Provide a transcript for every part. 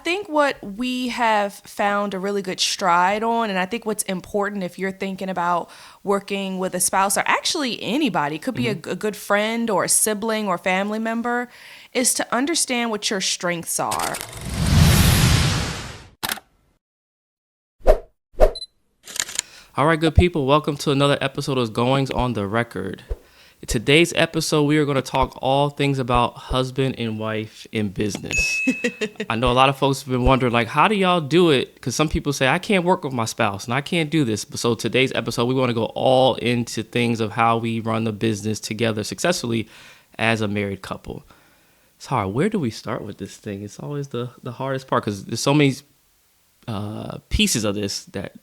think what we have found a really good stride on, and I think what's important if you're thinking about working with a spouse or actually anybody, could be a good friend or a sibling or family member, is to understand what your strengths are. All right, good people, welcome to another episode of Goings on the Record. In today's episode, we are going to talk all things about husband and wife in business. I know a lot of folks have been wondering, like, how do y'all do it? Because some people say, I can't work with my spouse and I can't do this. So today's episode, we want to go all into things of how we run the business together successfully as a married couple. It's hard. Where do we start with this thing? It's always the hardest part because there's so many pieces of this that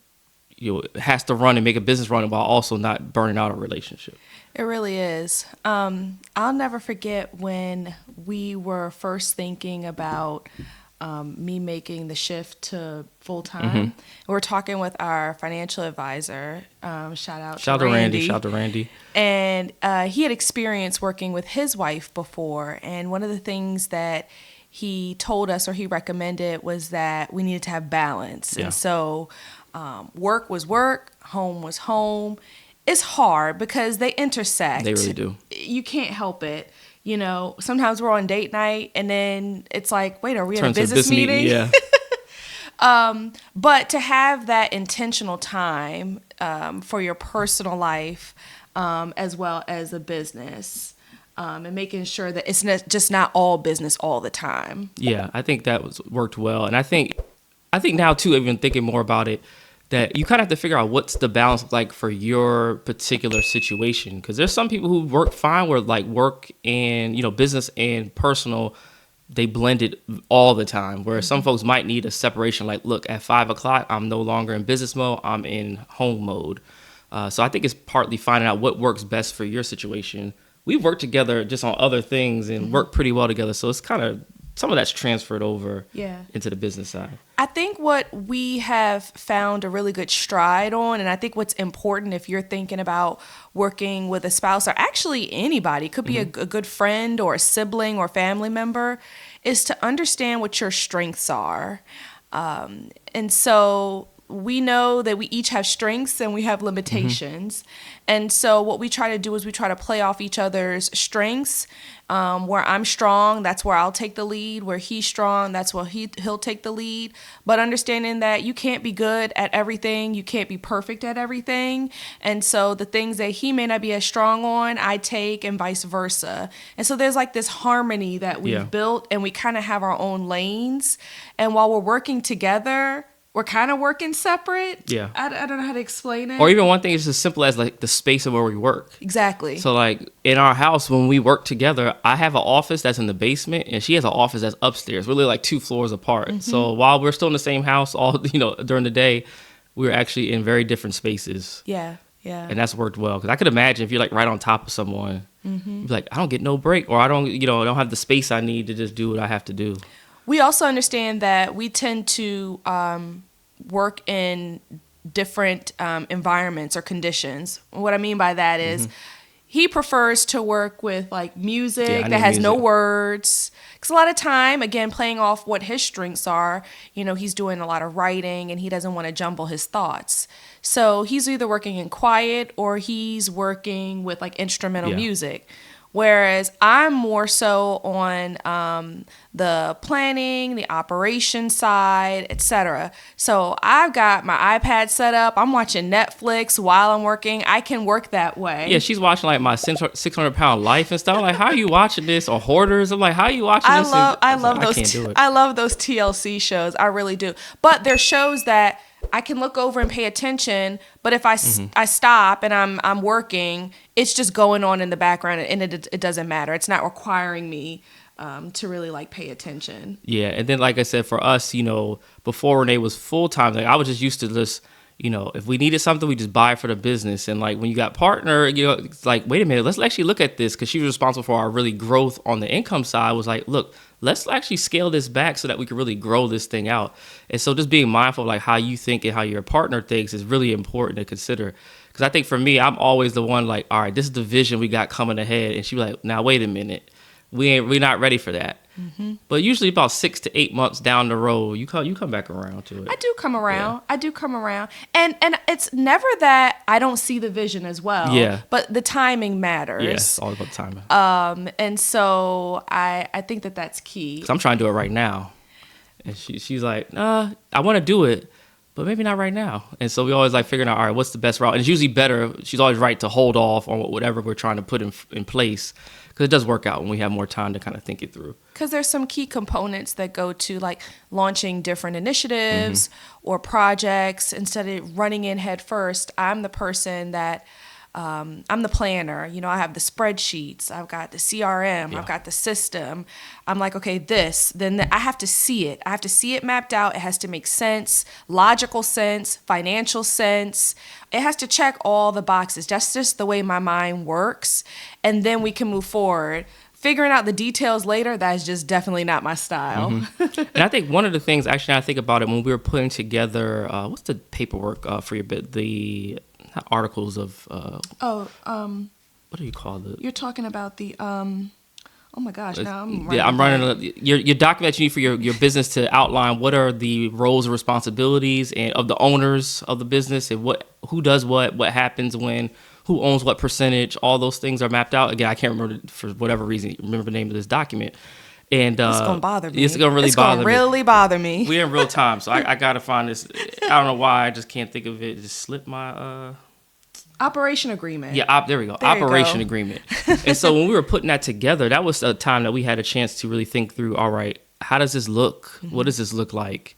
has to run and make a business run while also not burning out a relationship. It really is. I'll never forget when we were first thinking about me making the shift to full-time. We were talking with our financial advisor. Shout out to Randy. Shout out to Randy. And he had experience working with his wife before. And one of the things that he told us or he recommended was that we needed to have balance. Yeah. And so work was work, home was home. It's hard because they intersect. They really do. You can't help it. You know, sometimes we're on date night and then it's like, wait, are we in a business meeting? Yeah. But to have that intentional time for your personal life as well as a business and making sure that it's not all business all the time. Yeah, I think that worked well. And I think now, too, even thinking more about it, that you kind of have to figure out what's the balance like for your particular situation. Because there's some people who work fine where like work and, business and personal, they blend it all the time. Whereas some folks might need a separation. Like, look, at 5 o'clock, I'm no longer in business mode. I'm in home mode. So I think it's partly finding out what works best for your situation. We've worked together just on other things and worked pretty well together. So it's kind of some of that's transferred over into the business side. I think what we have found a really good stride on, and I think what's important if you're thinking about working with a spouse or actually anybody, could be a good friend or a sibling or family member, is to understand what your strengths are. And so we know that we each have strengths and we have limitations. And so what we try to do is we try to play off each other's strengths. Where I'm strong, that's where I'll take the lead. Where he's strong, that's where he'll take the lead. But understanding that you can't be good at everything, you can't be perfect at everything. And so the things that he may not be as strong on, I take, and vice versa. And so there's like this harmony that we've built, and we kind of have our own lanes. And while we're working together, we're kind of working separate. Yeah. I don't know how to explain it. Or even one thing is as simple as like the space of where we work. Exactly. So like in our house, when we work together, I have an office that's in the basement and she has an office that's upstairs, really like 2 floors apart. So while we're still in the same house all, during the day, we're actually in very different spaces. Yeah. Yeah. And that's worked well. Cause I could imagine if you're like right on top of someone, you'd be like, I don't get no break, or I don't have the space I need to just do what I have to do. We also understand that we tend to work in different environments or conditions. What I mean by that is he prefers to work with like music that has no words. Because a lot of time, again, playing off what his strengths are, he's doing a lot of writing and he doesn't want to jumble his thoughts. So he's either working in quiet or he's working with like instrumental music. Whereas I'm more so on the planning, the operation side, etc. So I've got my iPad set up. I'm watching Netflix while I'm working. I can work that way. Yeah, she's watching like my 600-pound life and stuff. Like, how are you watching this? Or Hoarders? I'm like, how are you watching this? I love those. I can't do it. I love those TLC shows. I really do. But they're shows that I can look over and pay attention, but if I stop and I'm working, it's just going on in the background, and it doesn't matter. It's not requiring me to really like pay attention. Yeah, and then like I said, for us, before Renee was full time, like I was just used to this. If we needed something, we just buy it for the business. And like when you got partner, it's like, wait a minute, let's actually look at this, because she was responsible for our really growth on the income side. Was like, look, let's actually scale this back so that we can really grow this thing out. And so just being mindful of like how you think and how your partner thinks is really important to consider. Because I think for me, I'm always the one like, all right, this is the vision we got coming ahead. And she be like, now, wait a minute. We're not ready for that. But usually about 6 to 8 months down the road, you come back around to it. I do come around. I do come around. And it's never that I don't see the vision as well. Yeah. But the timing matters. Yes, all about timing. And so I think that that's key. 'Cause I'm trying to do it right now. And she's like, nah, I want to do it, but maybe not right now. And so we always like figuring out, all right, what's the best route? And it's usually better. She's always right to hold off on whatever we're trying to put in place. Because it does work out when we have more time to kind of think it through. Because there's some key components that go to like launching different initiatives or projects. Instead of running in head first, I'm the person that I'm the planner. You know, I have the spreadsheets, I've got the CRM, I've got the system. I'm like, okay, I have to see it. I have to see it mapped out. It has to make sense, logical sense, financial sense. It has to check all the boxes. That's just the way my mind works. And then we can move forward. Figuring out the details later, that is just definitely not my style. And I think one of the things, actually, I think about it when we were putting together, what's the paperwork for your bit? The articles of, what do you call it? You're talking about the, oh my gosh, now I'm yeah, I'm running your document you need for your business to outline what are the roles and responsibilities and of the owners of the business and who does what happens when, who owns what percentage. All those things are mapped out. Again, I can't remember for whatever reason remember the name of this document. And it's gonna bother me. It's gonna really bother me. We're in real time, so I gotta find this. I don't know why I just can't think of it. It just slipped my operation agreement. Yeah, there we go. Operation agreement. And so when we were putting that together, that was a time that we had a chance to really think through, all right, how does this look? What does this look like?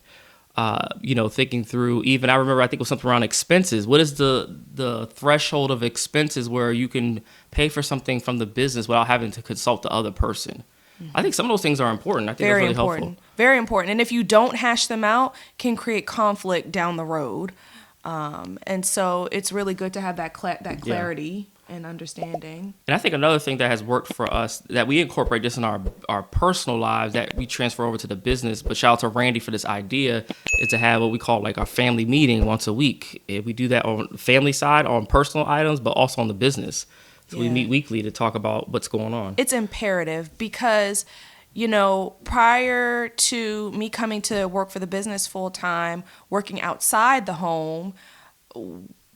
Thinking through, even I remember, I think it was something around expenses. What is the threshold of expenses where you can pay for something from the business without having to consult the other person? I think some of those things are important. I think Very that's really important. helpful. Very important. And if you don't hash them out, can create conflict down the road. And so it's really good to have that clarity and understanding. And I think another thing that has worked for us that we incorporate just in our personal lives that we transfer over to the business, but shout out to Randy for this idea, is to have what we call like our family meeting once a week. And we do that on the family side, on personal items, but also on the business. So we meet weekly to talk about what's going on. It's imperative because, prior to me coming to work for the business full time, working outside the home,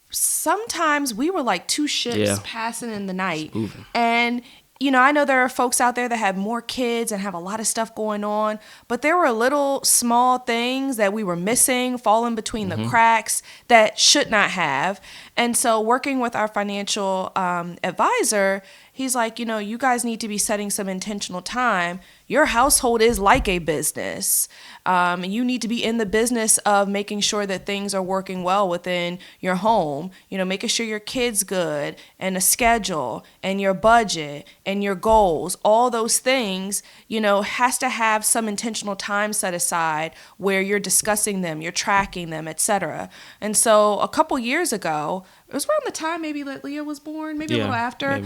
sometimes we were like two ships passing in the night. And, I know there are folks out there that have more kids and have a lot of stuff going on, but there were little small things that we were missing, falling between the cracks that should not have. And so working with our financial advisor, he's like, you guys need to be setting some intentional time. Your household is like a business. You need to be in the business of making sure that things are working well within your home, making sure your kid's good and a schedule and your budget and your goals, all those things, has to have some intentional time set aside where you're discussing them, you're tracking them, etc. And so a couple years ago, it was around the time maybe that Leah was born, maybe a little after,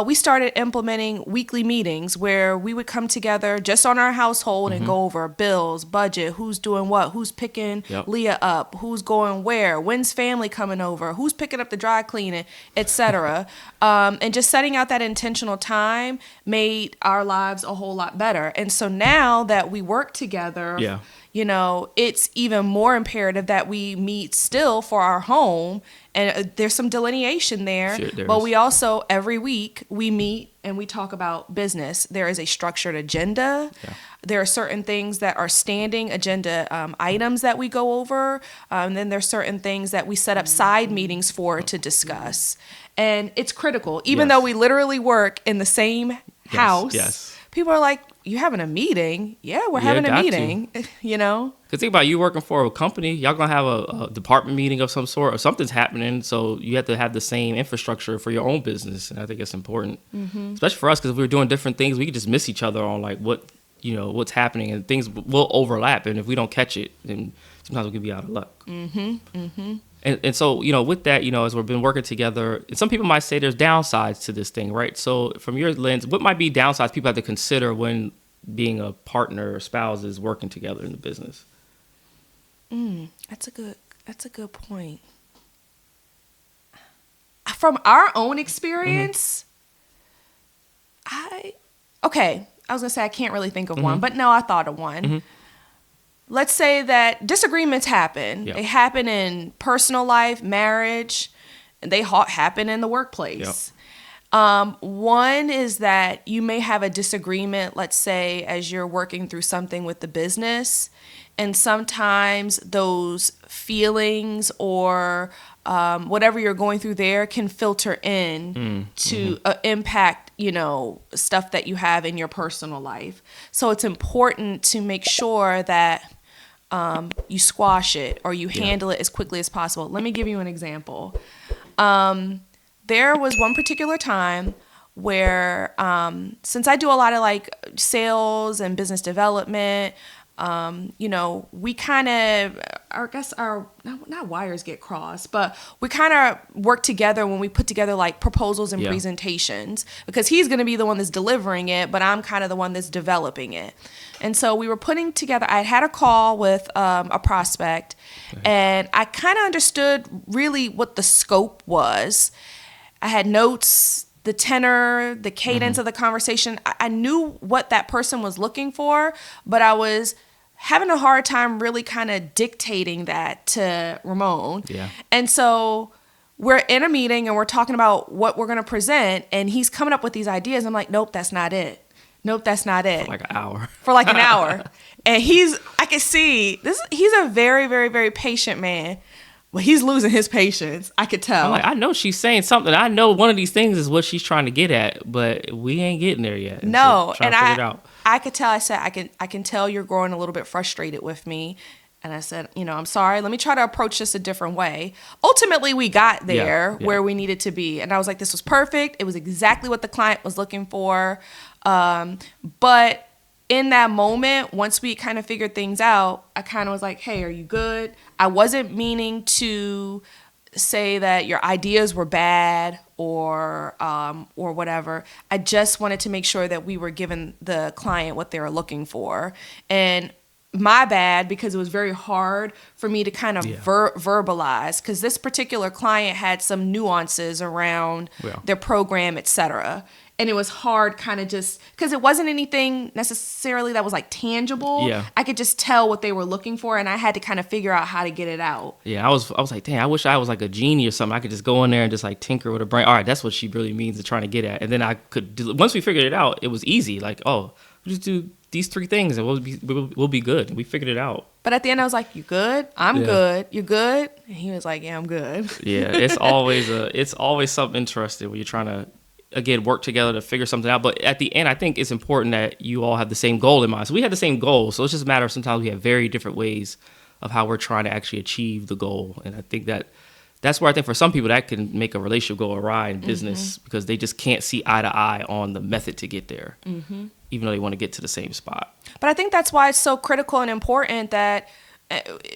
we started implementing weekly meetings where we would come together just on our household and go over bills, budget, who's doing what, who's picking Leah up, who's going where, when's family coming over, who's picking up the dry cleaning, etc. And just setting out that intentional time made our lives a whole lot better. And so now that we work together, it's even more imperative that we meet still for our home. And there's some delineation there. But we also, every week, we meet and we talk about business. There is a structured agenda. There are certain things that are standing agenda items that we go over. And then there's certain things that we set up side meetings for to discuss. And it's critical. Even though we literally work in the same house, people are like, you having a meeting? Yeah, we're having a meeting, Because think about it, you working for a company, y'all going to have a department meeting of some sort or something's happening. So you have to have the same infrastructure for your own business. And I think it's important, especially for us, because if we were doing different things, we could just miss each other on like what's happening, and things will overlap. And if we don't catch it, then sometimes we can be out of luck. And so, with that, as we've been working together, some people might say there's downsides to this thing, right? So from your lens, what might be downsides people have to consider when being a partner or spouse is working together in the business? That's a good point. From our own experience, I was going to say I can't really think of one, but no, I thought of one. Let's say that disagreements happen. Yep. They happen in personal life, marriage, and they happen in the workplace. One is that you may have a disagreement, let's say, as you're working through something with the business, and sometimes those feelings or whatever you're going through there can filter in to impact, stuff that you have in your personal life. So it's important to make sure that you squash it or you handle it as quickly as possible. Let me give you an example. There was one particular time where, since I do a lot of like sales and business development, we kind of, I guess not wires get crossed, but we kind of work together when we put together like proposals and presentations, because he's going to be the one that's delivering it, but I'm kind of the one that's developing it. And so we were putting together, I had a call with a prospect, and I kind of understood really what the scope was. I had notes, the tenor, the cadence of the conversation. I knew what that person was looking for, but I was having a hard time really kind of dictating that to Ramon. Yeah. And so we're in a meeting and we're talking about what we're going to present, and he's coming up with these ideas. I'm like, nope, that's not it. Nope, that's not it. For like an hour. For like an hour. And I can see he's a very, very, very patient man. Well, he's losing his patience. I could tell. I'm like, I know she's saying something. I know one of these things is what she's trying to get at, but we ain't getting there yet. No, and I could tell. I said, I can tell you're growing a little bit frustrated with me. And I said, I'm sorry. Let me try to approach this a different way. Ultimately, we got there where we needed to be. And I was like, this was perfect. It was exactly what the client was looking for. But in that moment, once we kind of figured things out, I kind of was like, hey, are you good? I wasn't meaning to say that your ideas were bad or whatever. I just wanted to make sure that we were giving the client what they were looking for. And my bad, because it was very hard for me to kind of verbalize, because this particular client had some nuances around their program, et cetera. And it was hard kind of just because it wasn't anything necessarily that was like tangible. Yeah. I could just tell what they were looking for, and I had to kind of figure out how to get it out. Yeah, I was like, dang, I wish I was like a genie or something. I could just go in there and just like tinker with her brain. All right, that's what she really means to trying to get at. And then I could once we figured it out, it was easy. Like, oh, we'll just do these 3 things and we'll be good. And we figured it out. But at the end, I was like, you good? I'm good. You good? And he was like, yeah, I'm good. Yeah, it's always something interesting when you're trying to, again, work together to figure something out. But at the end, I think it's important that you all have the same goal in mind. So we had the same goal. So it's just a matter of sometimes we have very different ways of how we're trying to actually achieve the goal. And I think that's where I think for some people that can make a relationship go awry in business because they just can't see eye to eye on the method to get there, even though they want to get to the same spot. But I think that's why it's so critical and important that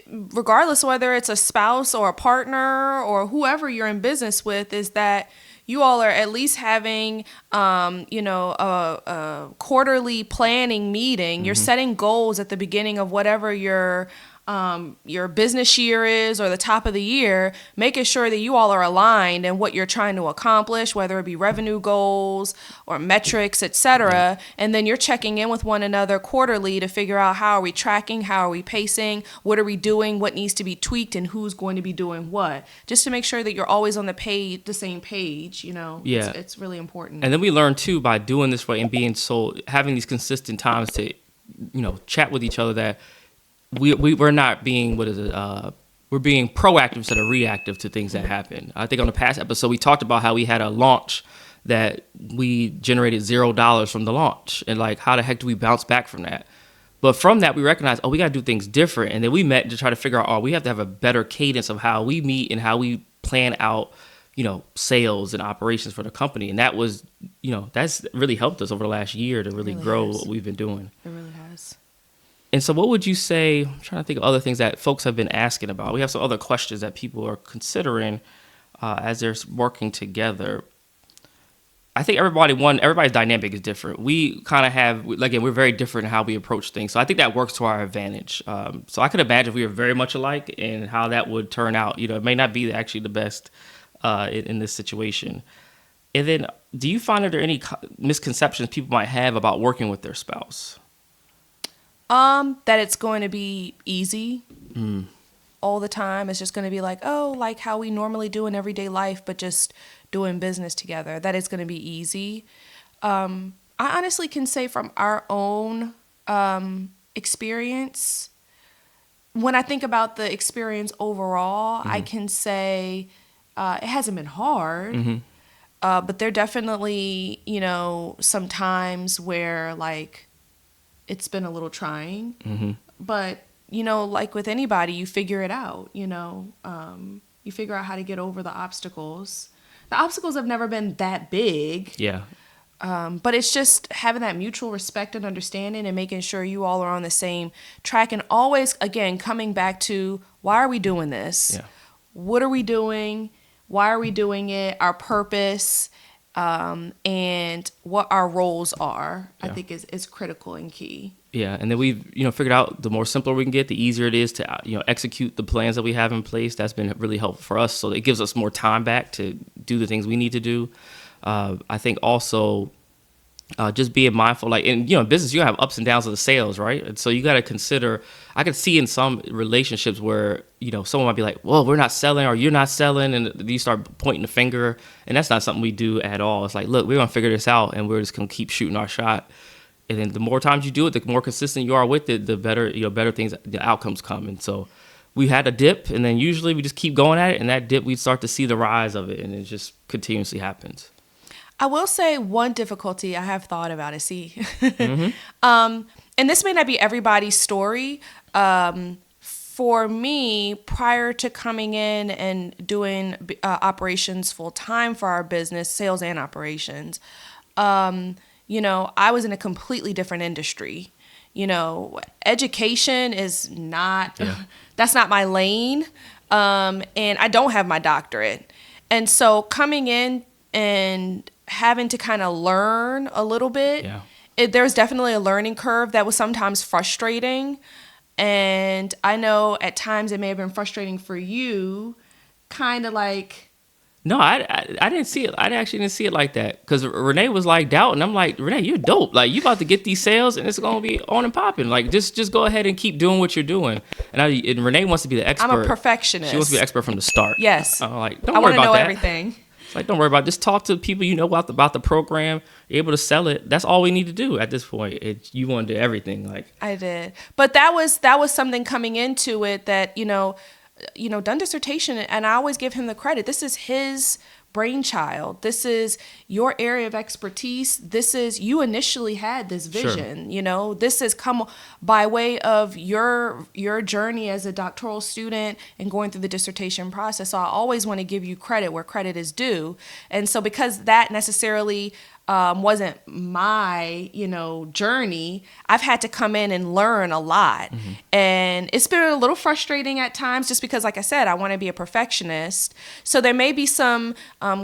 regardless of whether it's a spouse or a partner or whoever you're in business with, is that you all are at least having, a quarterly planning meeting. You're setting goals at the beginning of whatever your business year is or the top of the year, making sure that you all are aligned in what you're trying to accomplish, whether it be revenue goals or metrics, et cetera. And then you're checking in with one another quarterly to figure out how are we tracking, how are we pacing, what are we doing, what needs to be tweaked, and who's going to be doing what, just to make sure that you're always on the same page. It's really important. And then we learn too by doing this way and having these consistent times to, chat with each other that we're not being we're being proactive instead of reactive to things that happen. I think on the past episode we talked about how we had a launch that we generated $0 from the launch, and like how the heck do we bounce back from that? But from that we recognized, we got to do things different, and then we met to try to figure out, we have to have a better cadence of how we meet and how we plan out sales and operations for the company. And that was that's really helped us over the last year to really grow what we've been doing. It really has. And so what would you say, I'm trying to think of other things that folks have been asking about. We have some other questions that people are considering as they're working together. I think everybody's dynamic is different. We kind of have, again, we're very different in how we approach things. So I think that works to our advantage. So I could imagine if we were very much alike and how that would turn out. It may not be actually the best in this situation. And then, do you find that there are any misconceptions people might have about working with their spouse? That it's going to be easy all the time. It's just going to be like, oh, like how we normally do in everyday life, but just doing business together. That it's going to be easy. I honestly can say from our own experience, when I think about the experience overall, I can say it hasn't been hard. But there definitely, some times where like it's been a little trying. But, like with anybody, you figure it out, you figure out how to get over the obstacles. The obstacles have never been that big. Yeah. But it's just having that mutual respect and understanding and making sure you all are on the same track. And always, again, coming back to why are we doing this? Yeah. What are we doing? Why are we doing it? Our purpose, and what our roles are, I think is critical and key. Yeah, and then we've figured out the more simpler we can get, the easier it is to execute the plans that we have in place. That's been really helpful for us. So it gives us more time back to do the things we need to do. I think also just being mindful, like in business, you have ups and downs of the sales, right? And so you got to consider. I could see in some relationships where someone might be like, "Well, we're not selling," or "You're not selling," and you start pointing the finger, and that's not something we do at all. It's like, look, we're gonna figure this out, and we're just gonna keep shooting our shot. And then the more times you do it, the more consistent you are with it, the better better things, the outcomes come. And so we had a dip, and then usually we just keep going at it, and that dip we start to see the rise of it, and it just continuously happens. I will say one difficulty I have thought about is and this may not be everybody's story. For me, prior to coming in and doing operations full time for our business, sales and operations, I was in a completely different industry. Education is not, that's not my lane. And I don't have my doctorate. And so coming in and having to kind of learn a little bit, there's definitely a learning curve that was sometimes frustrating. And I know at times it may have been frustrating for you, kind of like. No, I didn't see it. I actually didn't see it like that, because Renee was like doubting. I'm like, Renee, you're dope. Like, you about to get these sales and it's gonna be on and popping. Like, just go ahead and keep doing what you're doing. And Renee wants to be the expert. I'm a perfectionist. She wants to be the expert from the start. Yes. I'm like, don't worry about that. I want to know everything. It's like, don't worry about it. Just talk to people about the program. You're able to sell it. That's all we need to do at this point. You want to do everything. Like, I did, but that was something coming into it that done dissertation, and I always give him the credit. This is his brainchild. This is your area of expertise. You initially had this vision. Sure. This has come by way of your journey as a doctoral student and going through the dissertation process. So I always want to give you credit where credit is due. And so because that necessarily wasn't my, journey, I've had to come in and learn a lot. And it's been a little frustrating at times just because, like I said, I want to be a perfectionist. So there may be some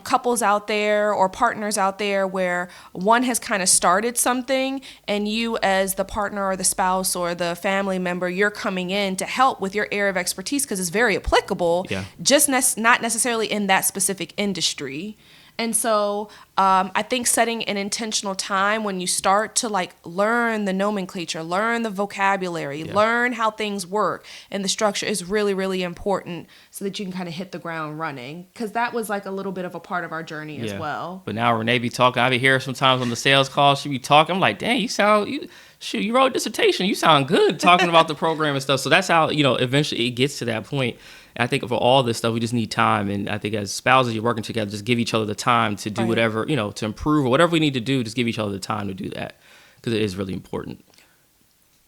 couples out there or partners out there where one has kind of started something, and you as the partner or the spouse or the family member, you're coming in to help with your area of expertise because it's very applicable, just not necessarily in that specific industry. And so I think setting an intentional time when you start to learn the nomenclature, learn the vocabulary, learn how things work and the structure is really, really important so that you can kind of hit the ground running. Because that was a little bit of a part of our journey as well. But now Renee be talking. I be here sometimes on the sales call. She be talking. I'm like, dang, you wrote a dissertation. You sound good talking about the program and stuff. So that's how, eventually it gets to that point. And I think for all this stuff, we just need time. And I think as spouses, you're working together, just give each other the time to do whatever, to improve or whatever we need to do, just give each other the time to do that, because it is really important.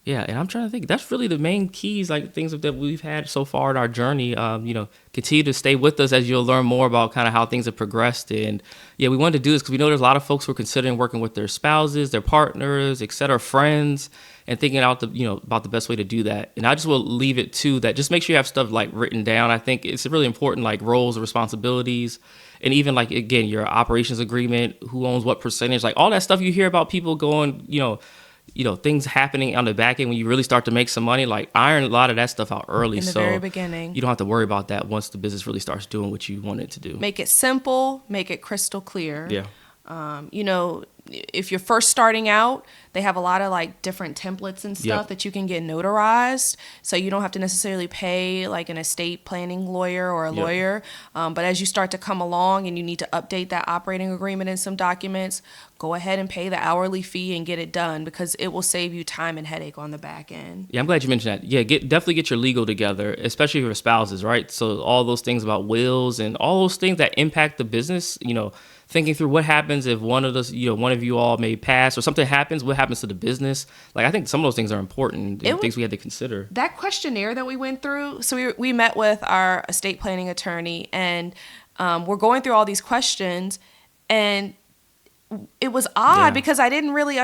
Yeah, and I'm trying to think. That's really the main keys, things that we've had so far in our journey. Continue to stay with us as you'll learn more about kind of how things have progressed. And we wanted to do this because we know there's a lot of folks who are considering working with their spouses, their partners, et cetera, friends, and thinking out about the best way to do that. And I just will leave it to that. Just make sure you have stuff written down. I think it's really important, roles and responsibilities, and even again, your operations agreement, who owns what percentage, all that stuff you hear about people going, things happening on the back end when you really start to make some money, like iron a lot of that stuff out early. In the very beginning. You don't have to worry about that once the business really starts doing what you want it to do. Make it simple, make it crystal clear. Yeah. If you're first starting out, they have a lot of like different templates and stuff that you can get notarized. So you don't have to necessarily pay like an estate planning lawyer or a lawyer. But as you start to come along and you need to update that operating agreement in some documents, go ahead and pay the hourly fee and get it done, because it will save you time and headache on the back end. Yeah, I'm glad you mentioned that. Yeah, definitely get your legal together, especially for spouses, right? So all those things about wills and all those things that impact the business, thinking through what happens if one of you all may pass or something happens, what happens to the business. Like, I think some of those things are important and things we had to consider. That questionnaire that we went through, so we met with our estate planning attorney, and we're going through all these questions, and it was odd because I didn't really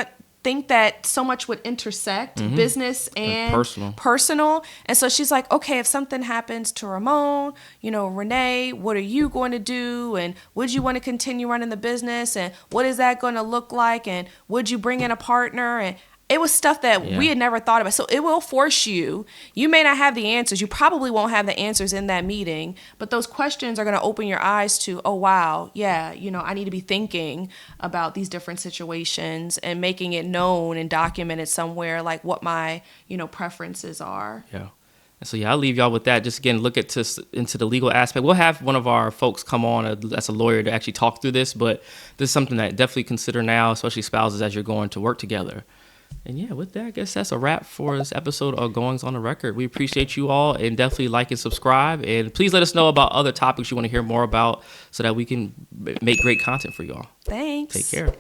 think that so much would intersect business and personal. And so she's like, okay, if something happens to Ramon, Renee, what are you going to do? And would you want to continue running the business? And what is that going to look like? And would you bring in a partner? And it was stuff that we had never thought about. So it will force you. You may not have the answers. You probably won't have the answers in that meeting, but those questions are going to open your eyes to, oh, wow, yeah, I need to be thinking about these different situations and making it known and documented somewhere, like what my, preferences are. Yeah. And so, I'll leave y'all with that. Just again, look into the legal aspect. We'll have one of our folks come on that's a lawyer to actually talk through this, but this is something that definitely consider now, especially spouses, as you're going to work together. And with that, I guess that's a wrap for this episode of Goings on the Record. We appreciate you all, and definitely like and subscribe. And please let us know about other topics you want to hear more about so that we can make great content for y'all. Thanks. Take care.